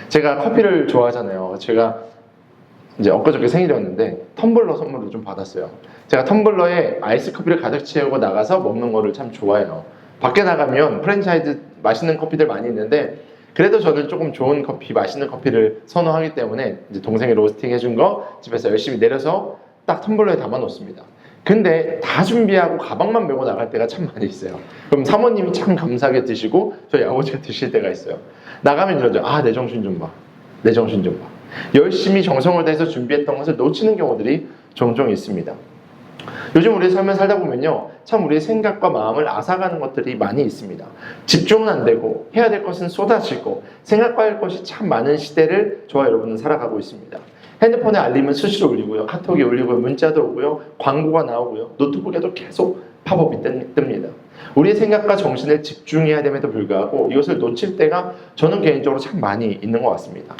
제가 커피를 좋아하잖아요. 제가 이제 엊그저께 생일이었는데 텀블러 선물을 좀 받았어요. 제가 텀블러에 아이스 커피를 가득 채우고 나가서 먹는 거를 참 좋아해요. 밖에 나가면 프랜차이즈 맛있는 커피들 많이 있는데 그래도 저는 조금 좋은 커피, 맛있는 커피를 선호하기 때문에 이제 동생이 로스팅 해준 거 집에서 열심히 내려서 딱 텀블러에 담아 놓습니다. 근데 다 준비하고 가방만 메고 나갈 때가 참 많이 있어요. 그럼 사모님이 참 감사하게 드시고 저희 아버지가 드실 때가 있어요. 나가면 이러죠. 아, 내 정신 좀 봐. 내 정신 좀 봐. 열심히 정성을 다해서 준비했던 것을 놓치는 경우들이 종종 있습니다. 요즘 우리의 삶을 살다 보면요, 참 우리의 생각과 마음을 앗아가는 것들이 많이 있습니다. 집중은 안 되고 해야 될 것은 쏟아지고 생각과 할 것이 참 많은 시대를 저와 여러분은 살아가고 있습니다. 핸드폰에 알림은 수시로 울리고요, 카톡이 울리고요, 문자도 오고요, 광고가 나오고요, 노트북에도 계속 팝업이 뜹니다. 우리의 생각과 정신을 집중해야 됨에도 불구하고 이것을 놓칠 때가 저는 개인적으로 참 많이 있는 것 같습니다.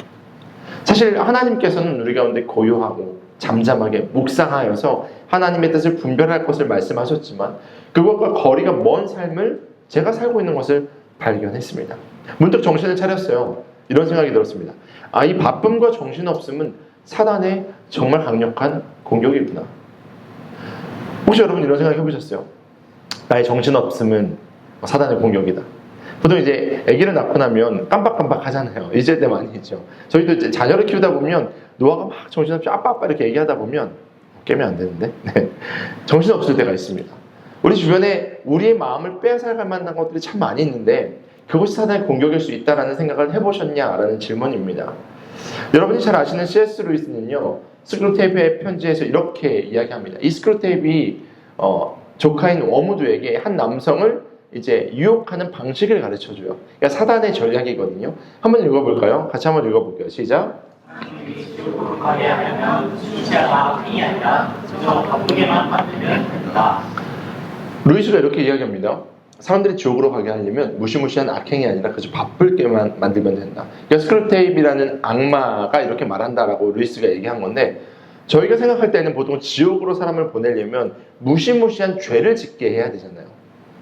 사실 하나님께서는 우리 가운데 고요하고 잠잠하게 묵상하여서 하나님의 뜻을 분별할 것을 말씀하셨지만 그것과 거리가 먼 삶을 제가 살고 있는 것을 발견했습니다. 문득 정신을 차렸어요. 이런 생각이 들었습니다. 아, 이 바쁨과 정신없음은 사단의 정말 강력한 공격이구나. 혹시 여러분 이런 생각 해보셨어요? 나의 정신없음은 사단의 공격이다. 보통 이제 아기를 낳고 나면 깜빡깜빡 하잖아요. 잊을 때 많이 있죠. 저희도 이제 자녀를 키우다 보면 노아가 막 정신없이 아빠 이렇게 얘기하다 보면 깨면 안 되는데 네. 정신없을 때가 있습니다. 우리 주변에 우리의 마음을 빼앗아갈 만한 것들이 참 많이 있는데 그것이 사단의 공격일 수 있다라는 생각을 해보셨냐라는 질문입니다. 여러분이 잘 아시는 C.S. 루이스는요, 스크루테이프의 편지에서 이렇게 이야기합니다. 이 스크루테이프이 조카인 워무드에게 한 남성을 이제 유혹하는 방식을 가르쳐줘요. 그러니까 사단의 전략이거든요. 한번 읽어볼까요? 같이 한번 읽어볼게요. 시작. 루이스가 이렇게 이야기합니다. 사람들이 지옥으로 가게 하려면 무시무시한 악행이 아니라 그저 바쁠게만 만들면 된다. 그러니까 스크루테이프라는 악마가 이렇게 말한다라고 루이스가 얘기한 건데 저희가 생각할 때는 보통 지옥으로 사람을 보내려면 무시무시한 죄를 짓게 해야 되잖아요.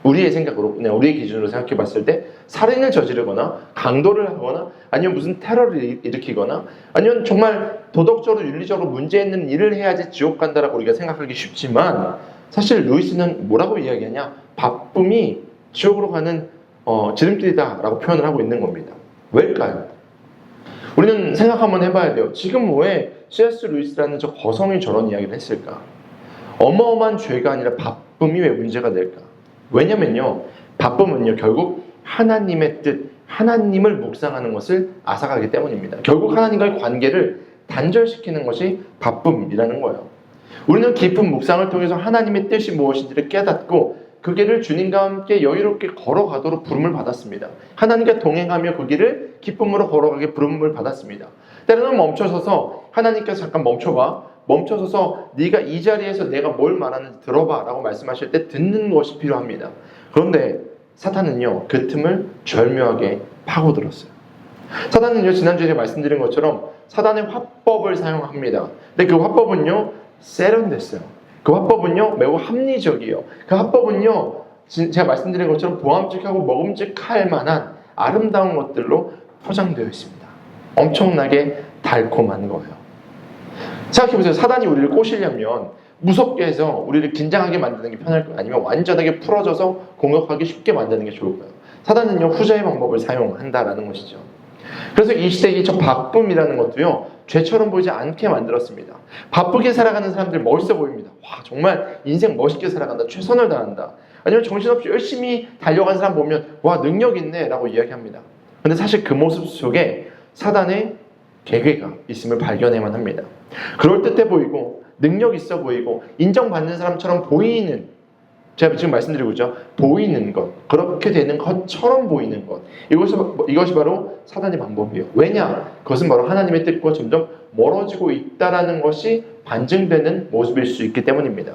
우리의 생각으로, 그냥 우리의 기준으로 생각해 봤을 때 살인을 저지르거나 강도를 하거나 아니면 무슨 테러를 일으키거나 아니면 정말 도덕적으로 윤리적으로 문제 있는 일을 해야지 지옥 간다라고 우리가 생각하기 쉽지만 사실 루이스는 뭐라고 이야기하냐? 바쁨이 지옥으로 가는 지름길이다라고 표현을 하고 있는 겁니다. 왜일까요? 우리는 생각 한번 해봐야 돼요. 지금 왜 C.S. 루이스라는 저 거성이 저런 이야기를 했을까? 어마어마한 죄가 아니라 바쁨이 왜 문제가 될까? 왜냐면요, 바쁨은요, 결국 하나님의 뜻, 하나님을 묵상하는 것을 앗아가기 때문입니다. 결국 하나님과의 관계를 단절시키는 것이 바쁨이라는 거예요. 우리는 깊은 묵상을 통해서 하나님의 뜻이 무엇인지를 깨닫고 그 길을 주님과 함께 여유롭게 걸어가도록 부름을 받았습니다. 하나님과 동행하며 그 길을 기쁨으로 걸어가게 부름을 받았습니다. 때로는 멈춰서서 하나님께서 잠깐 멈춰봐. 멈춰서서 네가 이 자리에서 내가 뭘 말하는지 들어봐 라고 말씀하실 때 듣는 것이 필요합니다. 그런데 사탄은요, 그 틈을 절묘하게 파고들었어요. 사탄은요, 지난주에 말씀드린 것처럼 사단의 화법을 사용합니다. 근데 그 화법은요, 세련됐어요. 그 화법은요, 매우 합리적이에요. 그 화법은요, 제가 말씀드린 것처럼 보암직하고 먹음직할 만한 아름다운 것들로 포장되어 있습니다. 엄청나게 달콤한 거예요. 생각해보세요. 사단이 우리를 꼬시려면 무섭게 해서 우리를 긴장하게 만드는 게 편할까요? 아니면 완전하게 풀어져서 공격하기 쉽게 만드는 게 좋을까요? 사단은요, 후자의 방법을 사용한다라는 것이죠. 그래서 이 시대의 저 바쁨이라는 것도요, 죄처럼 보이지 않게 만들었습니다. 바쁘게 살아가는 사람들 멋있어 보입니다. 와, 정말 인생 멋있게 살아간다. 최선을 다한다. 아니면 정신없이 열심히 달려간 사람 보면 와, 능력 있네 라고 이야기합니다. 근데 사실 그 모습 속에 사단의 계획가 있음을 발견해야만 합니다. 그럴듯해 보이고 능력 있어 보이고 인정받는 사람처럼 보이는, 제가 지금 말씀드리고 있죠, 보이는 것, 그렇게 되는 것처럼 보이는 것, 이것이 바로 사단의 방법이에요. 왜냐? 그것은 바로 하나님의 뜻과 점점 멀어지고 있다는 것이 반증되는 모습일 수 있기 때문입니다.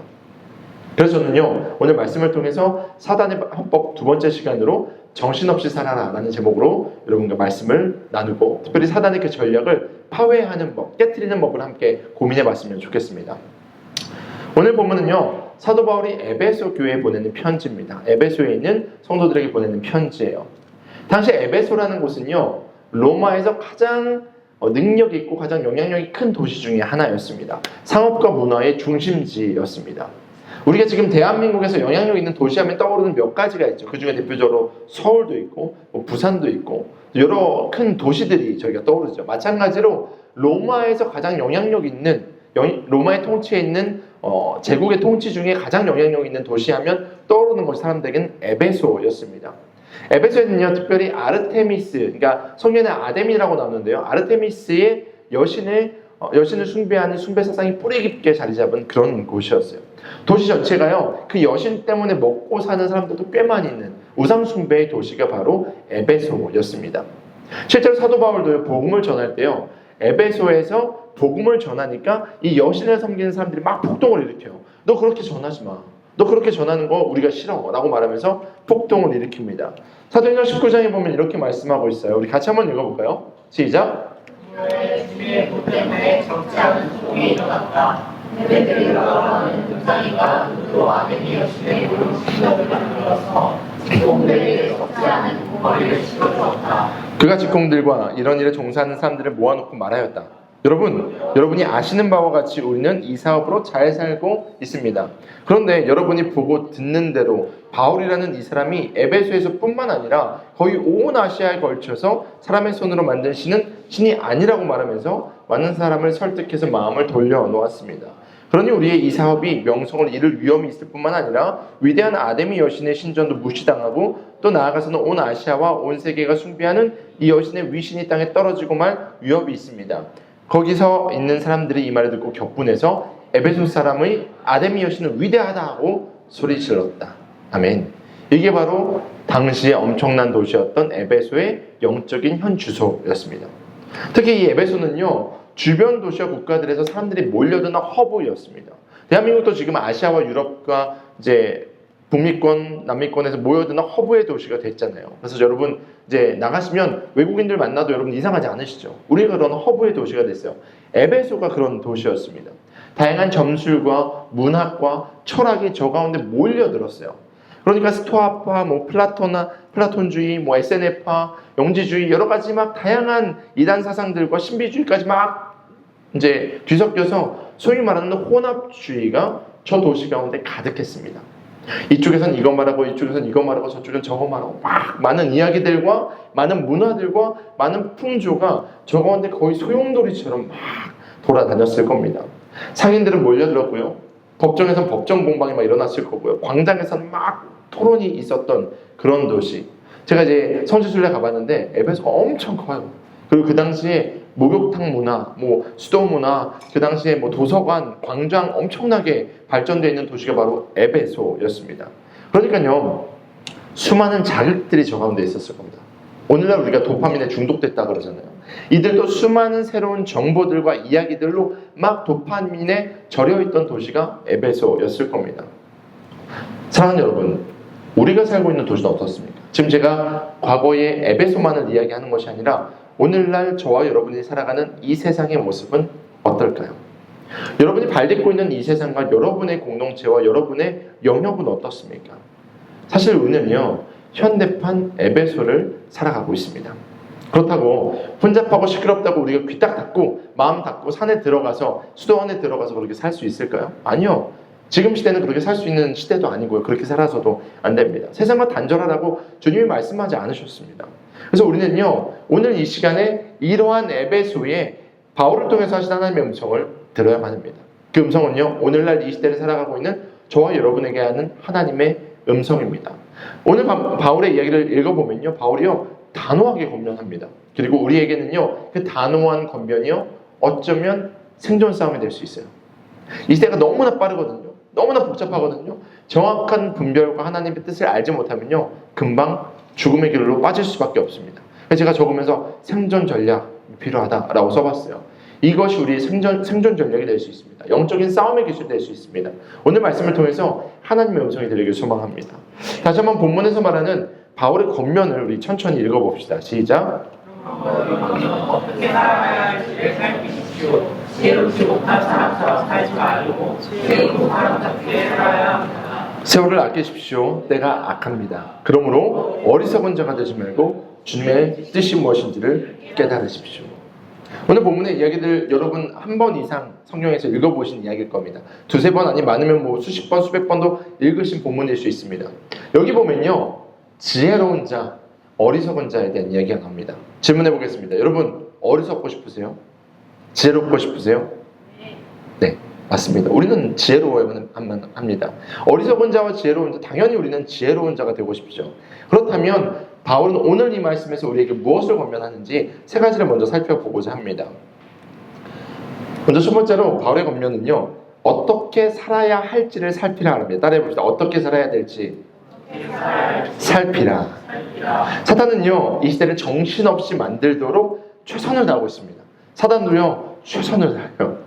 그래서 저는요, 오늘 말씀을 통해서 사단의 화법 두 번째 시간으로 정신없이 살아라 라는 제목으로 여러분과 말씀을 나누고 특별히 사단의 그 전략을 파괴하는 법, 깨트리는 법을 함께 고민해 봤으면 좋겠습니다. 오늘 본문은요, 사도 바울이 에베소 교회에 보내는 편지입니다. 에베소에 있는 성도들에게 보내는 편지예요. 당시 에베소라는 곳은요, 로마에서 가장 능력 있고 가장 영향력이 큰 도시 중에 하나였습니다. 상업과 문화의 중심지였습니다. 우리가 지금 대한민국에서 영향력 있는 도시하면 떠오르는 몇 가지가 있죠. 그 중에 대표적으로 서울도 있고 부산도 있고 여러 큰 도시들이 저희가 떠오르죠. 마찬가지로 로마에서 가장 영향력 있는 로마의 통치에 있는 제국의 통치 중에 가장 영향력 있는 도시하면 떠오르는 것이 사람들에게는 에베소였습니다. 에베소에는요 특별히 아르테미스, 그러니까 성년의 아데미라고 나오는데요, 아르테미스의 여신을 숭배하는 숭배 사상이 뿌리 깊게 자리 잡은 그런 곳이었어요. 도시 전체가요 그 여신 때문에 먹고 사는 사람들도 꽤 많이 있는 우상 숭배의 도시가 바로 에베소였습니다. 실제로 사도 바울도 복음을 전할 때요 에베소에서 복음을 전하니까 이 여신을 섬기는 사람들이 막 폭동을 일으켜요. 너 그렇게 전하지 마. 너 그렇게 전하는 거 우리가 싫어 라고 말하면서 폭동을 일으킵니다. 사도행전 19장에 보면 이렇게 말씀하고 있어요. 우리 같이 한번 읽어볼까요? 시작. 주의 보 때문에 적지 않은 소동이 일어났다. 그들이 여러분 등장이가 누구 아데미 여신의 무릎 신전을 만들어서 직공들에게 적지 않은 고거리를 치러주었다. 그가 직공들과 이런 일에 종사하는 사람들을 모아놓고 말하였다. 여러분이 아시는 바와 같이 우리는 이 사업으로 잘 살고 있습니다. 그런데 여러분이 보고 듣는 대로 바울이라는 이 사람이 에베소에서 뿐만 아니라 거의 온 아시아에 걸쳐서 사람의 손으로 만든 신이 아니라고 말하면서 많은 사람을 설득해서 마음을 돌려놓았습니다. 그러니 우리의 이 사업이 명성을 잃을 위험이 있을 뿐만 아니라 위대한 아데미 여신의 신전도 무시당하고 또 나아가서는 온 아시아와 온 세계가 숭배하는 이 여신의 위신이 땅에 떨어지고 말 위협이 있습니다. 거기서 있는 사람들이 이 말을 듣고 격분해서 에베소 사람의 아데미 여신은 위대하다고 소리질렀다. 아멘. 이게 바로 당시의 엄청난 도시였던 에베소의 영적인 현 주소였습니다. 특히 이 에베소는요 주변 도시와 국가들에서 사람들이 몰려드는 허브였습니다. 대한민국도 지금 아시아와 유럽과 이제 북미권, 남미권에서 모여드는 허브의 도시가 됐잖아요. 그래서 여러분 이제 나가시면 외국인들 만나도 여러분 이상하지 않으시죠? 우리가 그런 허브의 도시가 됐어요. 에베소가 그런 도시였습니다. 다양한 점술과 문학과 철학이 저 가운데 몰려들었어요. 그러니까 스토아파, 플라톤주의, SNF파, 영지주의 여러 가지 막 다양한 이단 사상들과 신비주의까지 막 이제 뒤섞여서 소위 말하는 혼합주의가 저 도시 가운데 가득했습니다. 이쪽에선 이거 말하고 이쪽에선 이거 말하고 저쪽에선 저거 말하고 막 많은 이야기들과 많은 문화들과 많은 풍조가 저 가운데 거의 소용돌이처럼 막 돌아다녔을 겁니다. 상인들은 몰려들었고요. 법정에선 법정 공방이 막 일어났을 거고요. 광장에서는 막 토론이 있었던 그런 도시. 제가 이제 성지순례 가봤는데 에베소가 엄청 커요. 그리고 그 당시에 목욕탕 문화, 수도 문화, 그 당시에 도서관, 광장 엄청나게 발전되어 있는 도시가 바로 에베소였습니다. 그러니까요, 수많은 자극들이 저 가운데 있었을 겁니다. 오늘날 우리가 도파민에 중독됐다 그러잖아요. 이들도 수많은 새로운 정보들과 이야기들로 막 도파민에 절여있던 도시가 에베소였을 겁니다. 사랑하는 여러분, 우리가 살고 있는 도시는 어떻습니까? 지금 제가 과거의 에베소만을 이야기하는 것이 아니라 오늘날 저와 여러분이 살아가는 이 세상의 모습은 어떨까요? 여러분이 발딛고 있는 이 세상과 여러분의 공동체와 여러분의 영역은 어떻습니까? 사실 우리는요, 현대판 에베소를 살아가고 있습니다. 그렇다고 혼잡하고 시끄럽다고 우리가 귀 딱 닫고 마음 닫고 산에 들어가서 수도원에 들어가서 그렇게 살 수 있을까요? 아니요. 지금 시대는 그렇게 살 수 있는 시대도 아니고요. 그렇게 살아서도 안 됩니다. 세상과 단절하라고 주님이 말씀하지 않으셨습니다. 그래서 우리는요, 오늘 이 시간에 이러한 에베소에 바울을 통해서 하신 하나님의 음성을 들어야만 합니다. 그 음성은요, 오늘날 이 시대를 살아가고 있는 저와 여러분에게 하는 하나님의 음성입니다. 오늘 바울의 이야기를 읽어보면요, 바울이요 단호하게 권면합니다. 그리고 우리에게는요, 그 단호한 권면이요 어쩌면 생존 싸움이 될 수 있어요. 이 시대가 너무나 빠르거든요. 너무나 복잡하거든요. 정확한 분별과 하나님의 뜻을 알지 못하면요, 금방 죽음의 길로 빠질 수밖에 없습니다. 그래서 제가 적으면서 생존 전략이 필요하다라고 써봤어요. 이것이 우리의 생존 전략이 될 수 있습니다. 영적인 싸움의 기술이 될 수 있습니다. 오늘 말씀을 통해서 하나님의 음성이 들리길 소망합니다. 다시 한번 본문에서 말하는 바울의 권면을 우리 천천히 읽어봅시다. 시작. 어떻게 살아가야 할지를 살피십시오. 지혜롭지 못한 사람처럼 살지 말고 지혜롭고 사람답게 살아야 합니다. 세월을 아끼십시오. 때가 악합니다. 그러므로 어리석은 자가 되지 말고 주님의 뜻이 무엇인지를 깨달으십시오. 오늘 본문의 이야기들 여러분 한 번 이상 성경에서 읽어보신 이야기일 겁니다. 두세 번 아니 많으면 뭐 수십 번 수백 번도 읽으신 본문일 수 있습니다. 여기 보면요, 지혜로운 자, 어리석은 자에 대한 이야기가 나옵니다. 질문해 보겠습니다. 여러분 어리석고 싶으세요? 지혜롭고 싶으세요? 네, 맞습니다. 우리는 지혜로워야만 합니다. 어리석은 자와 지혜로운 자, 당연히 우리는 지혜로운 자가 되고 싶죠. 그렇다면 바울은 오늘 이 말씀에서 우리에게 무엇을 권면하는지 세 가지를 먼저 살펴보고자 합니다. 먼저 첫 번째로 바울의 권면은요, 어떻게 살아야 할지를 살피라 합니다. 따라해 봅시다. 어떻게 살아야 될지 살피라. 사탄은요, 이 시대를 정신없이 만들도록 최선을 다하고 있습니다. 사탄도요, 최선을 다해요.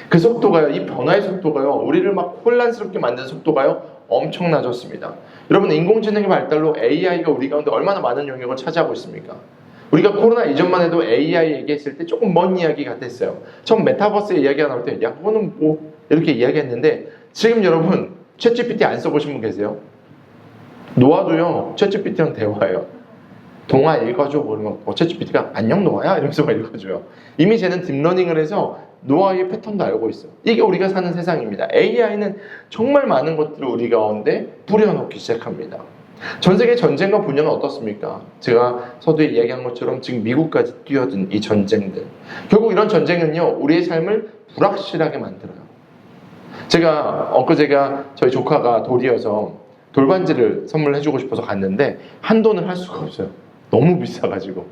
그 속도가요, 이 변화의 속도가요, 우리를 막 혼란스럽게 만드는 속도가요, 엄청나졌습니다. 여러분, 인공지능의 발달로 AI가 우리 가운데 얼마나 많은 영역을 차지하고 있습니까? 우리가 코로나 이전만 해도 AI 얘기했을 때 조금 먼 이야기 같았어요. 처음 메타버스의 이야기가 나올 때, 야, 그거는 뭐, 이렇게 이야기했는데, 지금 여러분, 챗GPT 안 써보신 분 계세요? 노아도요, 챗GPT랑 대화해요. 동화 읽어줘. 그러면 챗GPT가 안녕 노아야? 이러면서 막 읽어줘요. 이미 쟤는 딥러닝을 해서 노아의 패턴도 알고 있어요. 이게 우리가 사는 세상입니다. AI는 정말 많은 것들을 우리 가운데 뿌려놓기 시작합니다. 전 세계 전쟁과 분열은 어떻습니까? 제가 서두에 이야기한 것처럼 지금 미국까지 뛰어든 이 전쟁들. 결국 이런 전쟁은요, 우리의 삶을 불확실하게 만들어요. 제가 저희 조카가 돌이어서 돌반지를 선물해주고 싶어서 갔는데 한돈을 할 수가 없어요. 너무 비싸가지고.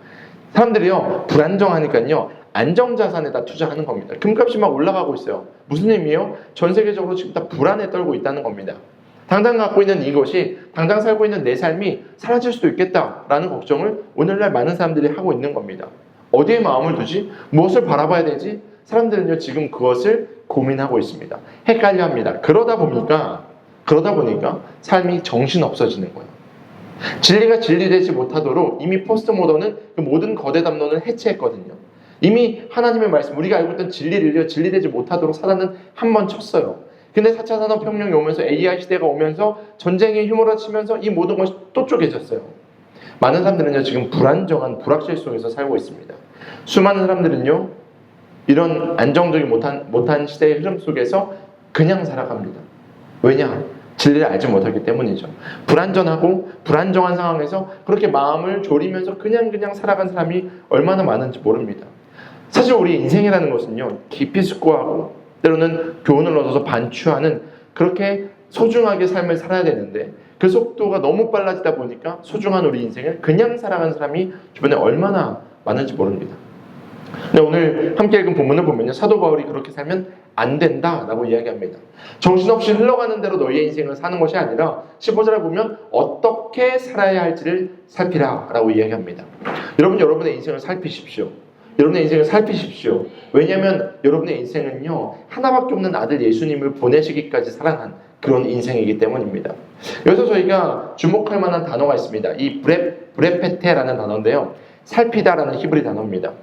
사람들이요, 불안정하니까요, 안정자산에다 투자하는 겁니다. 금값이 막 올라가고 있어요. 무슨 의미예요? 전 세계적으로 지금 다 불안에 떨고 있다는 겁니다. 당장 갖고 있는 이것이, 당장 살고 있는 내 삶이 사라질 수도 있겠다라는 걱정을 오늘날 많은 사람들이 하고 있는 겁니다. 어디에 마음을 두지? 무엇을 바라봐야 되지? 사람들은요, 지금 그것을 고민하고 있습니다. 헷갈려 합니다. 그러다 보니까 삶이 정신없어지는 거예요. 진리가 진리되지 못하도록 이미 포스트 모던은 그 모든 거대 담론을 해체했거든요. 이미 하나님의 말씀, 우리가 알고 있던 진리를요, 진리되지 못하도록 사단은 한 번 쳤어요. 근데 4차 산업혁명이 오면서 AI 시대가 오면서 전쟁이 휘몰아치면서 이 모든 것이 또 쪼개졌어요. 많은 사람들은요, 지금 불안정한 불확실 속에서 살고 있습니다. 수많은 사람들은요, 이런 안정적이 못한 시대의 흐름 속에서 그냥 살아갑니다. 왜냐? 진리를 알지 못하기 때문이죠. 불안전하고 불안정한 상황에서 그렇게 마음을 졸이면서 그냥 살아간 사람이 얼마나 많은지 모릅니다. 사실 우리 인생이라는 것은요, 깊이 숙고하고 때로는 교훈을 얻어서 반추하는, 그렇게 소중하게 삶을 살아야 되는데 그 속도가 너무 빨라지다 보니까 소중한 우리 인생을 그냥 살아간 사람이 주변에 얼마나 많은지 모릅니다. 근데 오늘 함께 읽은 본문을 보면요, 사도 바울이 그렇게 살면 안 된다라고 이야기합니다. 정신없이 흘러가는 대로 너희의 인생을 사는 것이 아니라 15절에 보면 어떻게 살아야 할지를 살피라라고 이야기합니다. 여러분의 인생을 살피십시오. 여러분의 인생을 살피십시오. 왜냐하면 여러분의 인생은요, 하나밖에 없는 아들 예수님을 보내시기까지 사랑한 그런 인생이기 때문입니다. 여기서 저희가 주목할 만한 단어가 있습니다. 이 브레페테라는 단어인데요, 살피다라는 히브리 단어입니다.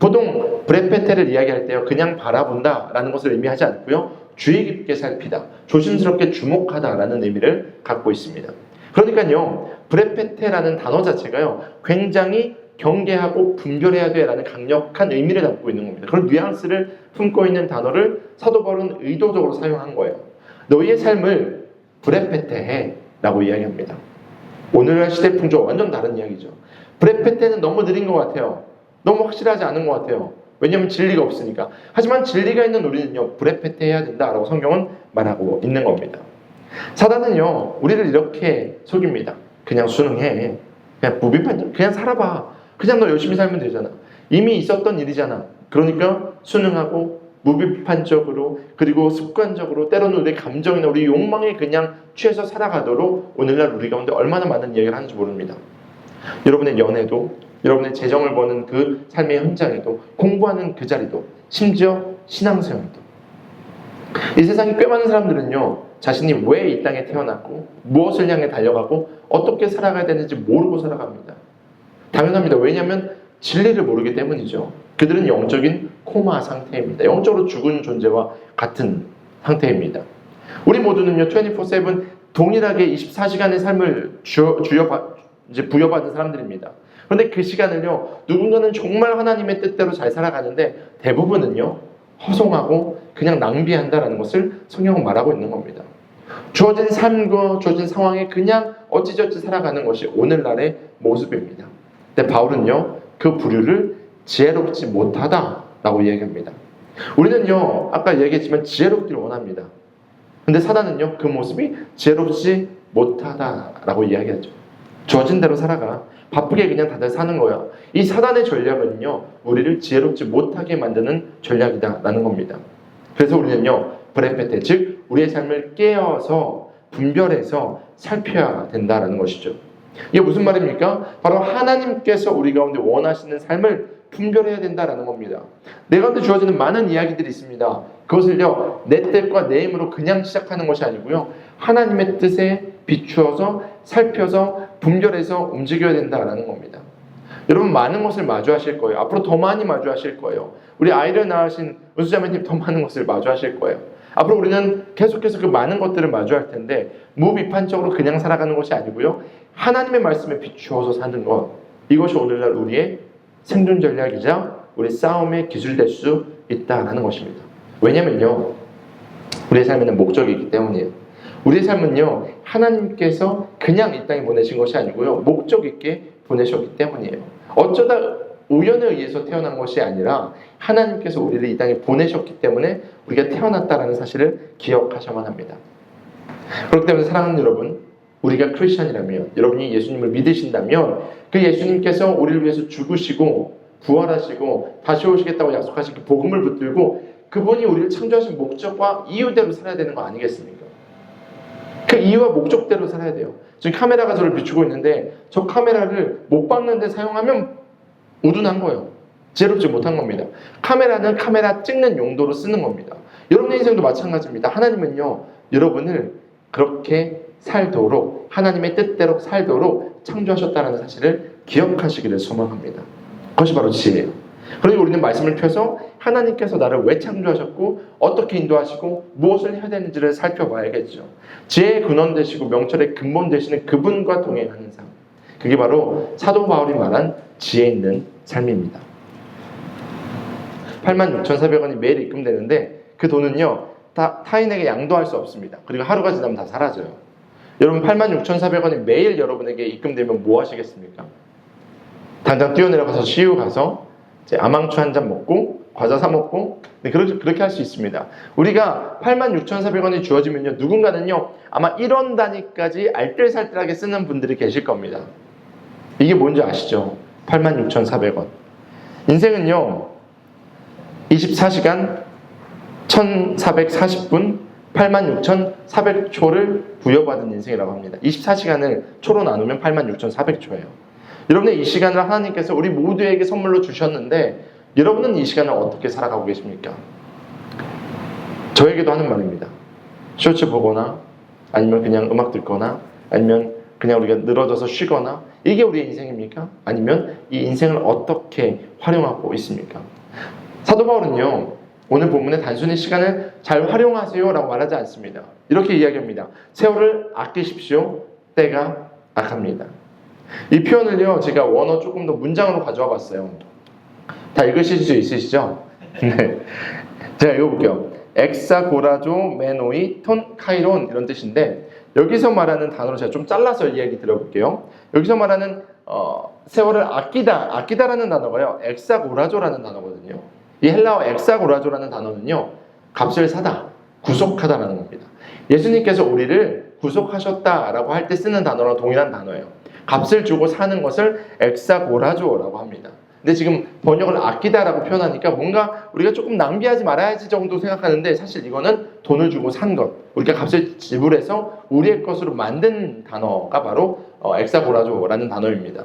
보통 브레페테를 이야기할 때요, 그냥 바라본다 라는 것을 의미하지 않고요, 주의 깊게 살피다, 조심스럽게 주목하다 라는 의미를 갖고 있습니다. 그러니까요, 브레페테라는 단어 자체가요, 굉장히 경계하고 분별해야 돼 라는 강력한 의미를 담고 있는 겁니다. 그런 뉘앙스를 품고 있는 단어를 사도 바울은 의도적으로 사용한 거예요. 너희의 삶을 브레페테해 라고 이야기합니다. 오늘날 시대 풍조와 완전 다른 이야기죠. 브레페테는 너무 느린 것 같아요. 너무 확실하지 않은 것 같아요. 왜냐하면 진리가 없으니까. 하지만 진리가 있는 우리는요, 브레페테 해야 된다라고 성경은 말하고 있는 겁니다. 사단은요, 우리를 이렇게 속입니다. 그냥 순응해. 그냥 무비판정. 그냥 살아봐. 그냥 너 열심히 살면 되잖아. 이미 있었던 일이잖아. 그러니까 순응하고 무비판적으로, 그리고 습관적으로, 때로는 우리 감정이나 우리 욕망에 그냥 취해서 살아가도록 오늘날 우리 가운데 얼마나 많은 이야기를 하는지 모릅니다. 여러분의 연애도, 여러분의 재정을 버는 그 삶의 현장에도, 공부하는 그 자리도, 심지어 신앙생활도, 이 세상에 꽤 많은 사람들은요, 자신이 왜 이 땅에 태어났고 무엇을 향해 달려가고 어떻게 살아가야 되는지 모르고 살아갑니다. 당연합니다. 왜냐하면 진리를 모르기 때문이죠. 그들은 영적인 코마 상태입니다. 영적으로 죽은 존재와 같은 상태입니다. 우리 모두는요, 24/7 동일하게 24시간의 삶을 부여받은 사람들입니다. 그런데 그 시간을요, 누군가는 정말 하나님의 뜻대로 잘 살아가는데 대부분은요, 허송하고 그냥 낭비한다라는 것을 성경은 말하고 있는 겁니다. 주어진 삶과 주어진 상황에 그냥 어찌저찌 살아가는 것이 오늘날의 모습입니다. 근데 바울은요, 그 부류를 지혜롭지 못하다라고 이야기합니다. 우리는요, 아까 얘기했지만 지혜롭기를 원합니다. 근데 사단은요, 그 모습이 지혜롭지 못하다라고 이야기하죠. 주어진 대로 살아가. 바쁘게 그냥 다들 사는 거야. 이 사단의 전략은요, 우리를 지혜롭지 못하게 만드는 전략이다라는 겁니다. 그래서 우리는요, 브레페테, 즉 우리의 삶을 깨어서 분별해서 살펴야 된다라는 것이죠. 이게 무슨 말입니까? 바로 하나님께서 우리 가운데 원하시는 삶을 분별해야 된다라는 겁니다. 내 가운데 주어지는 많은 이야기들이 있습니다. 그것을요, 내 뜻과 내 힘으로 그냥 시작하는 것이 아니고요, 하나님의 뜻에 비추어서 살펴서 분별해서 움직여야 된다라는 겁니다. 여러분, 많은 것을 마주하실 거예요. 앞으로 더 많이 마주하실 거예요. 우리 아이를 낳으신 은수자매님 더 많은 것을 마주하실 거예요. 앞으로 우리는 계속해서 그 많은 것들을 마주할 텐데 무비판적으로 그냥 살아가는 것이 아니고요, 하나님의 말씀에 비추어서 사는 것, 이것이 오늘날 우리의 생존 전략이자 우리 싸움의 기술 될 수 있다라는 것입니다. 왜냐면요, 우리의 삶에는 목적이 있기 때문이에요. 우리의 삶은요, 하나님께서 그냥 이 땅에 보내신 것이 아니고요, 목적 있게 보내셨기 때문이에요. 어쩌다 우연에 의해서 태어난 것이 아니라 하나님께서 우리를 이 땅에 보내셨기 때문에 우리가 태어났다는 사실을 기억하셔야만 합니다. 그렇기 때문에 사랑하는 여러분, 우리가 크리스천이라면, 여러분이 예수님을 믿으신다면 그 예수님께서 우리를 위해서 죽으시고 부활하시고 다시 오시겠다고 약속하신 그 복음을 붙들고 그분이 우리를 창조하신 목적과 이유대로 살아야 되는 거 아니겠습니까? 그 이유와 목적대로 살아야 돼요. 지금 카메라가 저를 비추고 있는데 저 카메라를 못 박는 데 사용하면 우둔한 거예요. 지혜롭지 못한 겁니다. 카메라는 카메라 찍는 용도로 쓰는 겁니다. 여러분의 인생도 마찬가지입니다. 하나님은요, 여러분을 그렇게 살도록, 하나님의 뜻대로 살도록 창조하셨다는 사실을 기억하시기를 소망합니다. 그것이 바로 지혜예요. 그러니 우리는 말씀을 펴서 하나님께서 나를 왜 창조하셨고 어떻게 인도하시고 무엇을 해야 되는지를 살펴봐야겠죠. 지혜의 근원 되시고 명철의 근본 되시는 그분과 동행하는 삶, 그게 바로 사도 바울이 말한 지혜 있는 삶입니다. 86,400원이 매일 입금되는데 그 돈은요, 타인에게 양도할 수 없습니다. 그리고 하루가 지나면 다 사라져요. 여러분, 86,400원이 매일 여러분에게 입금되면 뭐 하시겠습니까? 당장 뛰어내려가서 CU 가서 아망추 한 잔 먹고 과자 사 먹고, 네, 그렇게 할 수 있습니다. 우리가 86,400원이 주어지면요, 누군가는요 아마 1원 단위까지 알뜰살뜰하게 쓰는 분들이 계실 겁니다. 이게 뭔지 아시죠? 86,400원. 인생은요 24시간 1440분 86,400초를 부여받은 인생이라고 합니다. 24시간을 초로 나누면 86,400초예요. 여러분의 이 시간을 하나님께서 우리 모두에게 선물로 주셨는데 여러분은 이 시간을 어떻게 살아가고 계십니까? 저에게도 하는 말입니다. 쇼츠 보거나 아니면 그냥 음악 듣거나 아니면 그냥 우리가 늘어져서 쉬거나, 이게 우리의 인생입니까? 아니면 이 인생을 어떻게 활용하고 있습니까? 사도 바울은요, 오늘 본문에 단순히 시간을 잘 활용하세요 라고 말하지 않습니다. 이렇게 이야기합니다. 세월을 아끼십시오. 때가 악합니다. 이 표현을요, 제가 원어 조금 더 문장으로 가져와 봤어요. 다 읽으실 수 있으시죠? 네. 제가 읽어볼게요. 엑사고라조 메노이 톤 카이론, 이런 뜻인데 여기서 말하는 단어로 제가 좀 잘라서 이야기 들어볼게요. 여기서 말하는 세월을 아끼다라는 단어가요, 엑사고라조라는 단어거든요. 이 헬라어 엑사고라조라는 단어는요, 값을 사다, 구속하다라는 겁니다. 예수님께서 우리를 구속하셨다라고 할 때 쓰는 단어랑 동일한 단어예요. 값을 주고 사는 것을 엑사고라조라고 합니다. 근데 지금 번역을 아끼다라고 표현하니까 뭔가 우리가 조금 낭비하지 말아야지 정도 생각하는데, 사실 이거는 돈을 주고 산 것, 우리가 값을 지불해서 우리의 것으로 만든 단어가 바로 엑사고라조라는 단어입니다.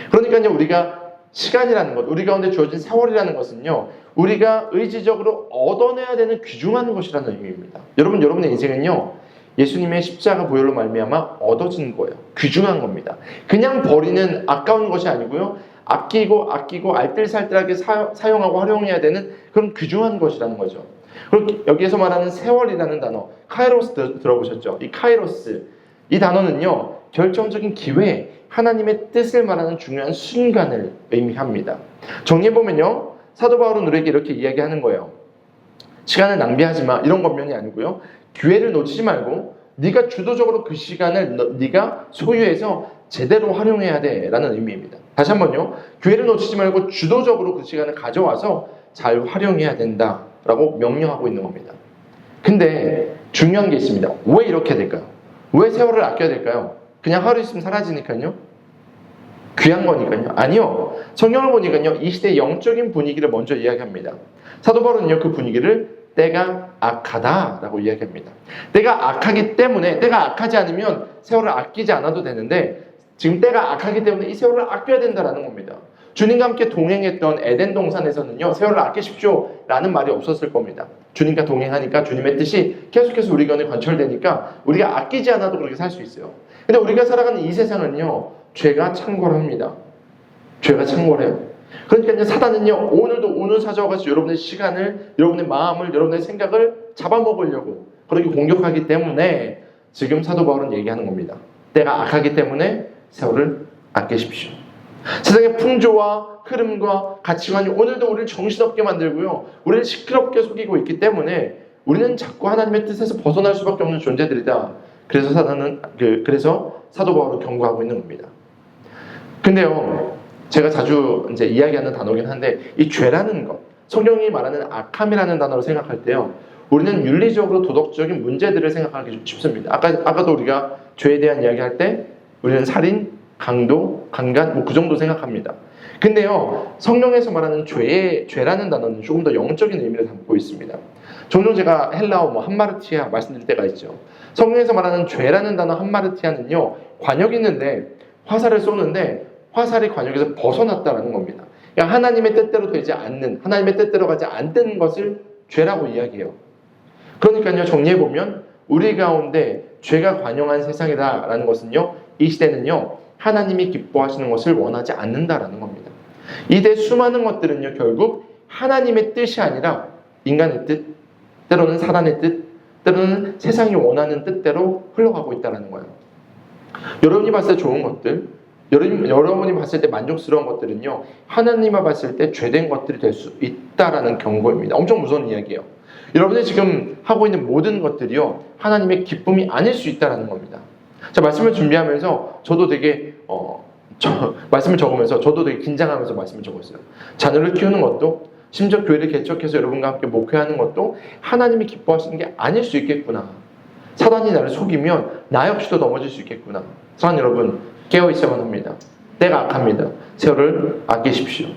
그러니까요, 우리가 시간이라는 것, 우리 가운데 주어진 세월이라는 것은요, 우리가 의지적으로 얻어내야 되는 귀중한 것이라는 의미입니다. 여러분의 인생은요, 예수님의 십자가 보혈로 말미암아 얻어진 거예요. 귀중한 겁니다. 그냥 버리는 아까운 것이 아니고요, 아끼고 알뜰살뜰하게 사용하고 활용해야 되는 그런 귀중한 것이라는 거죠. 그리고 여기에서 말하는 세월이라는 단어, 카이로스 들어보셨죠? 이 카이로스, 이 단어는요, 결정적인 기회, 하나님의 뜻을 말하는 중요한 순간을 의미합니다. 정리해보면요, 사도 바울은 우리에게 이렇게 이야기하는 거예요. 시간을 낭비하지 마, 이런 것면이 아니고요, 기회를 놓치지 말고 네가 주도적으로 그 시간을 네가 소유해서 제대로 활용해야 돼 라는 의미입니다. 다시 한번요, 기회를 놓치지 말고 주도적으로 그 시간을 가져와서 잘 활용해야 된다 라고 명령하고 있는 겁니다. 근데 중요한 게 있습니다. 왜 이렇게 될까요? 왜 세월을 아껴야 될까요? 그냥 하루 있으면 사라지니까요? 귀한 거니까요? 아니요. 성경을 보니까요, 이 시대의 영적인 분위기를 먼저 이야기합니다. 사도 바울은요, 그 분위기를 때가 악하다라고 이야기합니다. 때가 악하기 때문에, 때가 악하지 않으면 세월을 아끼지 않아도 되는데 지금 때가 악하기 때문에 이 세월을 아껴야 된다라는 겁니다. 주님과 함께 동행했던 에덴 동산에서는요, 세월을 아끼십시오 라는 말이 없었을 겁니다. 주님과 동행하니까 주님의 뜻이 계속해서 우리 가운데 관철되니까 우리가 아끼지 않아도 그렇게 살 수 있어요. 근데 우리가 살아가는 이 세상은요, 죄가 창궐합니다. 죄가 창궐해요. 그러니까 사단은요, 오늘도 오늘 찾아와가지고 여러분의 시간을, 여러분의 마음을, 여러분의 생각을 잡아먹으려고 그렇게 공격하기 때문에 지금 사도 바울은 얘기하는 겁니다. 때가 악하기 때문에 세월을 아끼십시오. 세상의 풍조와 흐름과 가치관이 오늘도 우리를 정신없게 만들고요, 우리를 시끄럽게 속이고 있기 때문에 우리는 자꾸 하나님의 뜻에서 벗어날 수밖에 없는 존재들이다. 그래서 사도 바울은 경고하고 있는 겁니다. 근데요, 제가 자주 이제 이야기하는 단어긴 한데, 이 죄라는 것, 성경이 말하는 악함이라는 단어로 생각할 때요, 우리는 윤리적으로 도덕적인 문제들을 생각하기 쉽습니다. 아까도 우리가 죄에 대한 이야기할 때 우리는 살인, 강도, 강간 그 정도 생각합니다. 근데요, 성경에서 말하는 죄라는 단어는 조금 더 영적인 의미를 담고 있습니다. 종종 제가 헬라어 함마르티아 말씀드릴 때가 있죠. 성경에서 말하는 죄라는 단어 함마르티아는요, 관역이 있는데 화살을 쏘는데 화살이 관역에서 벗어났다라는 겁니다. 그러니까 하나님의 뜻대로 되지 않는, 하나님의 뜻대로 가지 않는 것을 죄라고 이야기해요. 그러니까요, 정리해보면 우리 가운데 죄가 관영한 세상이다라는 것은요, 이 시대는요, 하나님이 기뻐하시는 것을 원하지 않는다라는 겁니다. 이때 수많은 것들은요, 결국 하나님의 뜻이 아니라 인간의 뜻, 때로는 사단의 뜻, 때로는 세상이 원하는 뜻대로 흘러가고 있다는 거예요. 여러분이 봤을 때 좋은 것들, 여러분이 봤을 때 만족스러운 것들은요, 하나님이 봤을 때 죄된 것들이 될 수 있다라는 경고입니다. 엄청 무서운 이야기예요. 여러분이 지금 하고 있는 모든 것들이요, 하나님의 기쁨이 아닐 수 있다라는 겁니다. 자, 말씀을 준비하면서 저도 되게 말씀을 적으면서 저도 되게 긴장하면서 말씀을 적었어요. 자녀를 키우는 것도, 심지어 교회를 개척해서 여러분과 함께 목회하는 것도 하나님이 기뻐하시는 게 아닐 수 있겠구나. 사단이 나를 속이면 나 역시도 넘어질 수 있겠구나. 사랑 여러분, 깨어있어야만 합니다. 때가 악합니다. 세월을 아끼십시오.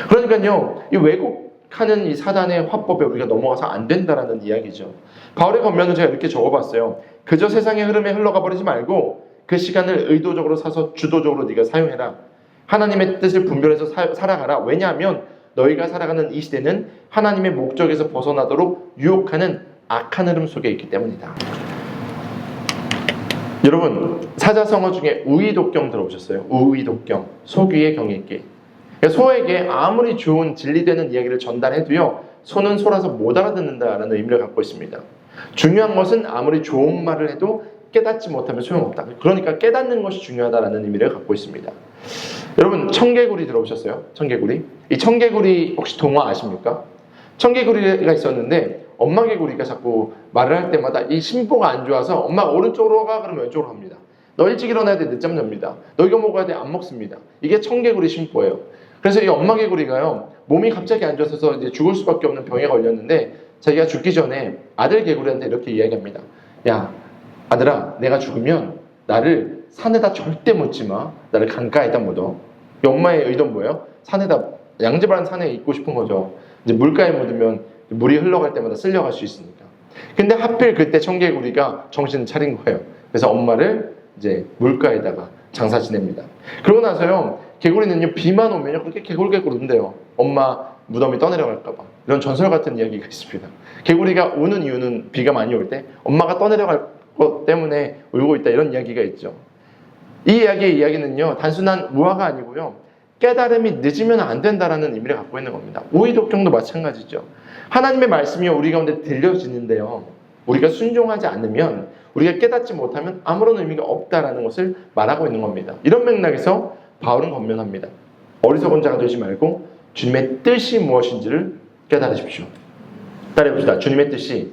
그러니까요, 이 왜곡하는 이 사단의 화법에 우리가 넘어가서 안 된다라는 이야기죠. 바울의 권면을 제가 이렇게 적어봤어요. 그저 세상의 흐름에 흘러가 버리지 말고 그 시간을 의도적으로 사서 주도적으로 네가 사용해라. 하나님의 뜻을 분별해서 살아가라. 왜냐하면 너희가 살아가는 이 시대는 하나님의 목적에서 벗어나도록 유혹하는 악한 흐름 속에 있기 때문이다. 여러분, 사자성어 중에 우의독경 들어보셨어요? 우의독경, 소귀의 경있기. 소에게 아무리 좋은 진리되는 이야기를 전달해도요, 소는 소라서 못 알아듣는다라는 의미를 갖고 있습니다. 중요한 것은 아무리 좋은 말을 해도 깨닫지 못하면 소용없다. 그러니까 깨닫는 것이 중요하다라는 의미를 갖고 있습니다. 여러분, 청개구리 들어보셨어요? 청개구리? 이 청개구리 혹시 동화 아십니까? 청개구리가 있었는데 엄마 개구리가 자꾸 말을 할 때마다 이 심보가 안 좋아서 엄마가 오른쪽으로 가 그러면 왼쪽으로 갑니다. 너 일찍 일어나야 돼, 늦잠 잡니다. 너 이거 먹어야 돼, 안 먹습니다. 이게 청개구리 심보예요. 그래서 이 엄마 개구리가요, 몸이 갑자기 안 좋아서 이제 죽을 수밖에 없는 병에 걸렸는데 자기가 죽기 전에 아들 개구리한테 이렇게 이야기합니다. 야, 아들아, 내가 죽으면 나를 산에다 절대 묻지 마. 나를 강가에다 묻어. 이 엄마의 의도는 뭐예요? 산에다, 양지바른 산에 있고 싶은 거죠. 이제 물가에 묻으면 물이 흘러갈 때마다 쓸려갈 수 있으니까. 근데 하필 그때 청개구리가 정신을 차린 거예요. 그래서 엄마를 이제 물가에다가 장사 지냅니다. 그러고 나서요, 개구리는요, 비만 오면요, 그렇게 개굴개굴 운대요. 엄마 무덤이 떠내려갈까봐. 이런 전설 같은 이야기가 있습니다. 개구리가 우는 이유는 비가 많이 올 때 엄마가 떠내려갈 것 때문에 울고 있다, 이런 이야기가 있죠. 이 이야기는요, 단순한 우화가 아니고요, 깨달음이 늦으면 안 된다라는 의미를 갖고 있는 겁니다. 우의독경도 마찬가지죠. 하나님의 말씀이 우리 가운데 들려지는데요, 우리가 순종하지 않으면 우리가 깨닫지 못하면 아무런 의미가 없다라는 것을 말하고 있는 겁니다. 이런 맥락에서 바울은 권면합니다. 어리석은 자가 되지 말고 주님의 뜻이 무엇인지를 깨달으십시오. 따라해봅시다. 주님의 뜻이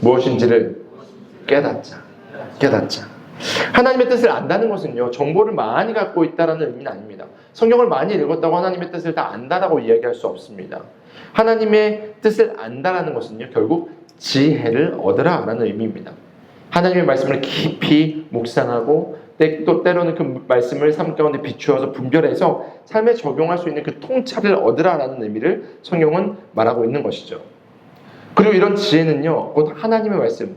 무엇인지를 깨닫자. 하나님의 뜻을 안다는 것은요, 정보를 많이 갖고 있다는 의미는 아닙니다. 성경을 많이 읽었다고 하나님의 뜻을 다 안다라고 이야기할 수 없습니다. 하나님의 뜻을 안다라는 것은요, 결국 지혜를 얻으라라는 의미입니다. 하나님의 말씀을 깊이 묵상하고 또 때로는 그 말씀을 삶 가운데 비추어서 분별해서 삶에 적용할 수 있는 그 통찰을 얻으라라는 의미를 성경은 말하고 있는 것이죠. 그리고 이런 지혜는요, 곧 하나님의 말씀,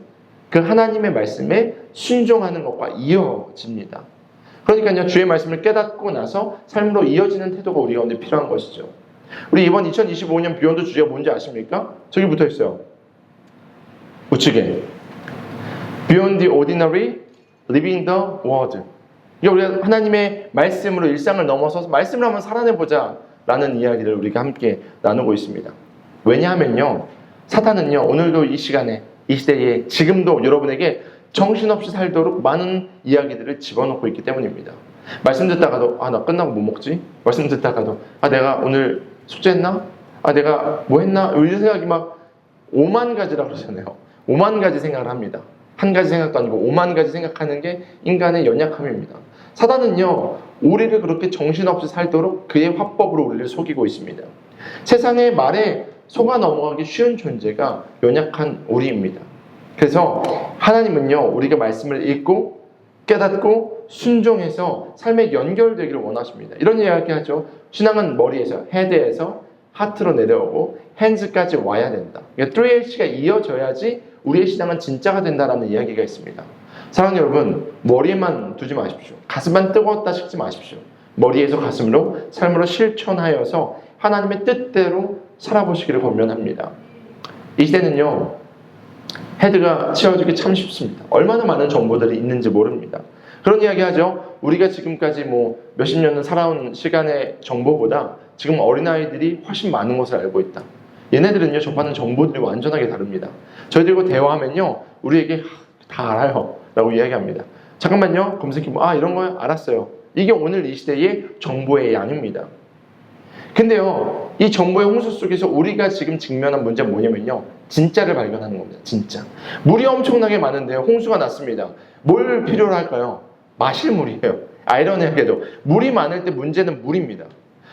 그 하나님의 말씀에 순종하는 것과 이어집니다. 그러니까요, 주의 말씀을 깨닫고 나서 삶으로 이어지는 태도가 우리 가운데 필요한 것이죠. 우리 이번 2025년 비욘드 주제가 뭔지 아십니까? 저기 붙어 있어요. 우측에. Beyond the ordinary, living the word. 이게 우리가 하나님의 말씀으로 일상을 넘어서서 말씀을 한번 살아내보자 라는 이야기를 우리가 함께 나누고 있습니다. 왜냐하면요, 사탄은요, 오늘도 이 시간에, 이 시대에 지금도 여러분에게 정신없이 살도록 많은 이야기들을 집어넣고 있기 때문입니다. 말씀 듣다가도 나 끝나고 뭐 먹지? 말씀 듣다가도 내가 오늘 숙제했나? 내가 뭐 했나? 이런 생각이 막 5만 가지라고 그러잖아요. 5만 가지 생각을 합니다. 한 가지 생각도 아니고 5만 가지 생각하는 게 인간의 연약함입니다. 사단은요, 우리를 그렇게 정신없이 살도록 그의 화법으로 우리를 속이고 있습니다. 세상의 말에 속아 넘어가기 쉬운 존재가 연약한 우리입니다. 그래서 하나님은요, 우리가 말씀을 읽고 깨닫고 순종해서 삶에 연결되기를 원하십니다. 이런 이야기 하죠. 신앙은 머리에서, 헤드에서 하트로 내려오고 핸즈까지 와야 된다. 그러니까 3H가 이어져야지 우리의 신앙은 진짜가 된다라는 이야기가 있습니다. 사랑하는 여러분, 머리에만 두지 마십시오. 가슴만 뜨거웠다 싶지 마십시오. 머리에서 가슴으로 삶으로 실천하여서 하나님의 뜻대로 살아보시기를 권면합니다. 이 시대는요, 헤드가 채워지기 참 쉽습니다. 얼마나 많은 정보들이 있는지 모릅니다. 그런 이야기 하죠. 우리가 지금까지 몇십 년을 살아온 시간의 정보보다 지금 어린아이들이 훨씬 많은 것을 알고 있다. 얘네들은요, 접하는 정보들이 완전하게 다릅니다. 저희들과 대화하면요, 우리에게 다 알아요 라고 이야기합니다. 잠깐만요, 검색해보면 이런 거 알았어요. 이게 오늘 이 시대의 정보의 양입니다. 근데요, 이 정보의 홍수 속에서 우리가 지금 직면한 문제는 뭐냐면요, 진짜를 발견하는 겁니다. 진짜. 물이 엄청나게 많은데요, 홍수가 났습니다. 뭘 필요로 할까요? 마실 물이에요. 아이러니하게도 물이 많을 때 문제는 물입니다.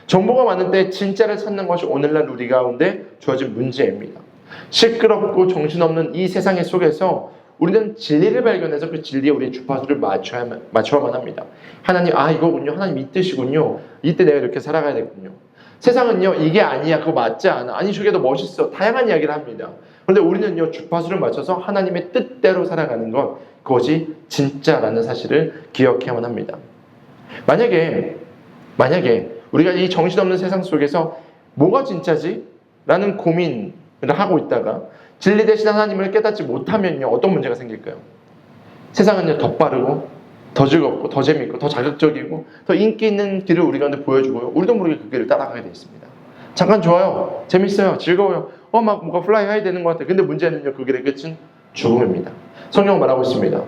정보가 많을 때 진짜를 찾는 것이 오늘날 우리 가운데 주어진 문제입니다. 시끄럽고 정신없는 이 세상 속에서 우리는 진리를 발견해서 그 진리에 우리의 주파수를 맞춰야만 합니다. 하나님, 이거군요. 하나님 이 뜻이군요. 이때 내가 이렇게 살아가야 되군요. 세상은요, 이게 아니야, 그거 맞지 않아, 아니 저게 더 멋있어, 다양한 이야기를 합니다. 그런데 우리는요, 주파수를 맞춰서 하나님의 뜻대로 살아가는 것, 그것이 진짜라는 사실을 기억해야만 합니다. 만약에 우리가 이 정신없는 세상 속에서 뭐가 진짜지? 라는 고민을 하고 있다가 진리 대신 하나님을 깨닫지 못하면요, 어떤 문제가 생길까요? 세상은요, 더 빠르고 더 즐겁고 더 재밌고 더 자극적이고 더 인기 있는 길을 우리 가운데 보여주고요, 우리도 모르게 그 길을 따라가게 되어 있습니다. 잠깐 좋아요, 재밌어요, 즐거워요, 막 뭔가 플라이 하이 되는 것 같아요. 근데 문제는요, 그 길의 끝은 죽음입니다. 성경은 말하고 있습니다.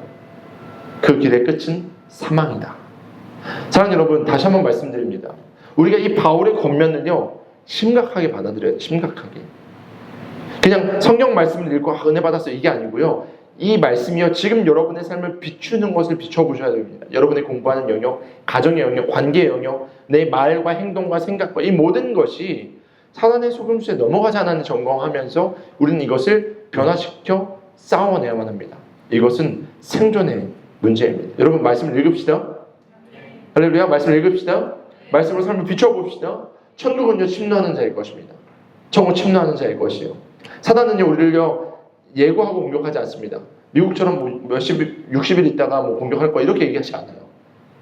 그 길의 끝은 사망이다. 사랑하는 여러분, 다시 한번 말씀드립니다. 우리가 이 바울의 권면을요, 심각하게 받아들여야 돼요. 심각하게. 그냥 성경 말씀을 읽고 은혜 받았어요, 이게 아니고요, 이 말씀이요, 지금 여러분의 삶을 비추는 것을 비춰보셔야 됩니다. 여러분의 공부하는 영역, 가정의 영역, 관계의 영역, 내 말과 행동과 생각과 이 모든 것이 사단의 속임수에 넘어가지 않았는지 점검하면서 우리는 이것을 변화시켜 싸워내야만 합니다. 이것은 생존의 문제입니다. 여러분, 말씀을 읽읍시다. 할렐루야, 말씀을 읽읍시다. 말씀으로 삶을 비춰봅시다. 천국은요, 침노하는 자일 것입니다. 천국 침노하는 자일 것이요. 사단은요, 우리를요, 예고하고 공격하지 않습니다. 미국처럼 60일 있다가 공격할 거야 이렇게 얘기하지 않아요.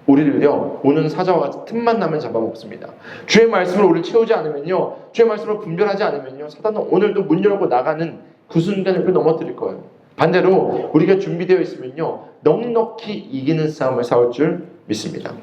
우리를요, 오는 사자와 같이 틈만 나면 잡아먹습니다. 주의 말씀으로 우리를 채우지 않으면요, 주의 말씀으로 분별하지 않으면요, 사단은 오늘도 문 열고 나가는 그 순간을 우리를 넘어뜨릴 거예요. 반대로 우리가 준비되어 있으면요, 넉넉히 이기는 싸움을 싸울 줄 믿습니다.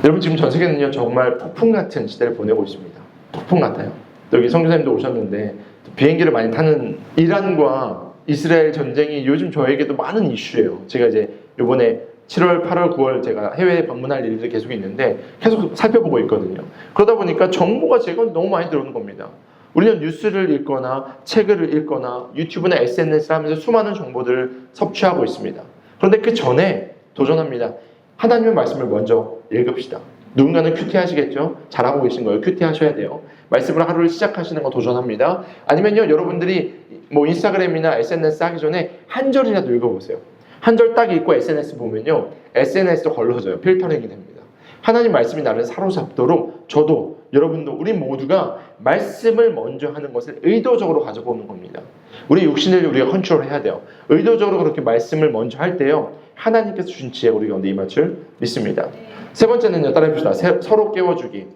여러분, 지금 전 세계는요, 정말 폭풍 같은 시대를 보내고 있습니다. 폭풍 같아요. 여기 선교사님도 오셨는데 비행기를 많이 타는 이란과 이스라엘 전쟁이 요즘 저에게도 많은 이슈예요. 제가 이제 요번에 7월, 8월, 9월 제가 해외에 방문할 일들이 계속 있는데 계속 살펴보고 있거든요. 그러다 보니까 정보가 제가 너무 많이 들어오는 겁니다. 우리는 뉴스를 읽거나 책을 읽거나 유튜브나 SNS를 하면서 수많은 정보들을 섭취하고 있습니다. 그런데 그 전에 도전합니다. 하나님의 말씀을 먼저 읽읍시다. 누군가는 큐티 하시겠죠? 잘하고 계신 거예요. 큐티 하셔야 돼요. 말씀을 하루를 시작하시는 거 도전합니다. 아니면요, 여러분들이 뭐 인스타그램이나 SNS 하기 전에 한 절이라도 읽어보세요. 한 절 딱 읽고 SNS 보면요, SNS도 걸러져요. 필터링이 됩니다. 하나님 말씀이 나를 사로잡도록 저도 여러분도 우리 모두가 말씀을 먼저 하는 것을 의도적으로 가져보는 겁니다. 우리 육신을 우리가 컨트롤해야 돼요. 의도적으로 그렇게 말씀을 먼저 할 때요, 하나님께서 주신 지혜가 우리 가운데 임할 줄 믿습니다. 세 번째는요, 따라해봅시다. 서로 깨워주기.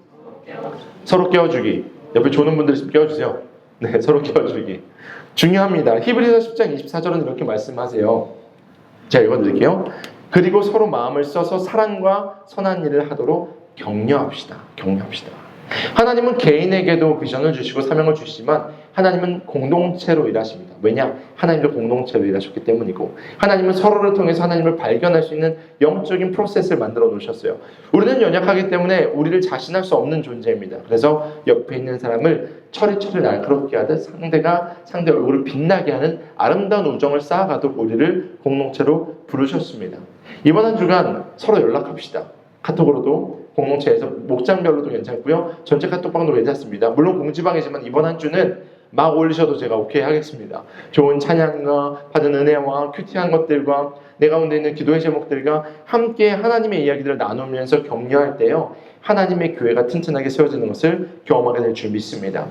서로 깨워주기. 옆에 조는 분들 있으면 깨워주세요. 네, 서로 깨워주기. 중요합니다. 히브리서 10장 24절은 이렇게 말씀하세요. 제가 읽어드릴게요. 그리고 서로 마음을 써서 사랑과 선한 일을 하도록 격려합시다. 격려합시다. 하나님은 개인에게도 비전을 주시고 사명을 주시지만 하나님은 공동체로 일하십니다. 왜냐? 하나님도 공동체로 일하셨기 때문이고, 하나님은 서로를 통해서 하나님을 발견할 수 있는 영적인 프로세스를 만들어 놓으셨어요. 우리는 연약하기 때문에 우리를 자신할 수 없는 존재입니다. 그래서 옆에 있는 사람을 철이철이 날카롭게 하듯 상대 얼굴을 빛나게 하는 아름다운 우정을 쌓아가도록 우리를 공동체로 부르셨습니다. 이번 한 주간 서로 연락합시다. 카톡으로도, 공동체에서 목장별로도 괜찮고요. 전체 카톡방도 괜찮습니다. 물론 공지방이지만 이번 한 주는 막 올리셔도 제가 오케이 하겠습니다. 좋은 찬양과 받은 은혜와 큐티한 것들과 내 가운데 있는 기도의 제목들과 함께 하나님의 이야기들을 나누면서 격려할 때요, 하나님의 교회가 튼튼하게 세워지는 것을 경험하게 될 줄 믿습니다.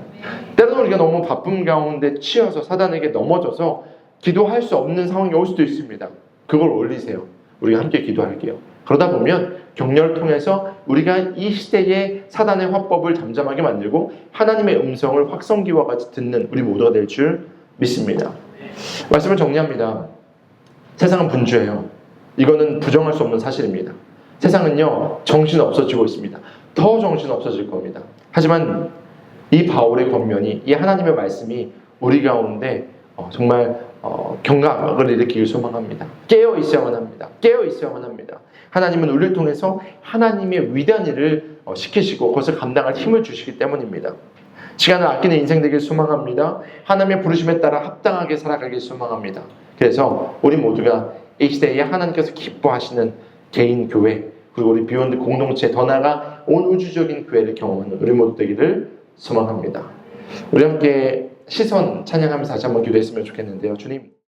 때로는 우리가 너무 바쁨 가운데 치여서 사단에게 넘어져서 기도할 수 없는 상황이 올 수도 있습니다. 그걸 올리세요. 우리가 함께 기도할게요. 그러다 보면 격려를 통해서 우리가 이 시대의 사단의 화법을 잠잠하게 만들고 하나님의 음성을 확성기와 같이 듣는 우리 모두가 될 줄 믿습니다. 말씀을 정리합니다. 세상은 분주해요. 이거는 부정할 수 없는 사실입니다. 세상은요, 정신 없어지고 있습니다. 더 정신 없어질 겁니다. 하지만 이 바울의 권면이, 이 하나님의 말씀이 우리 가운데 정말 경각을 일으키길 소망합니다. 깨어 있어야만 합니다. 깨어 있어야만 합니다. 하나님은 우리를 통해서 하나님의 위대한 일을 시키시고 그것을 감당할 힘을 주시기 때문입니다. 시간을 아끼는 인생 되길 소망합니다. 하나님의 부르심에 따라 합당하게 살아가길 소망합니다. 그래서 우리 모두가 이 시대에 하나님께서 기뻐하시는 개인 교회, 그리고 우리 비욘드 공동체, 더 나아가 온 우주적인 교회를 경험하는 우리 모두 되기를 소망합니다. 우리 함께 시선 찬양하면서 다시 한번 기도했으면 좋겠는데요. 주님,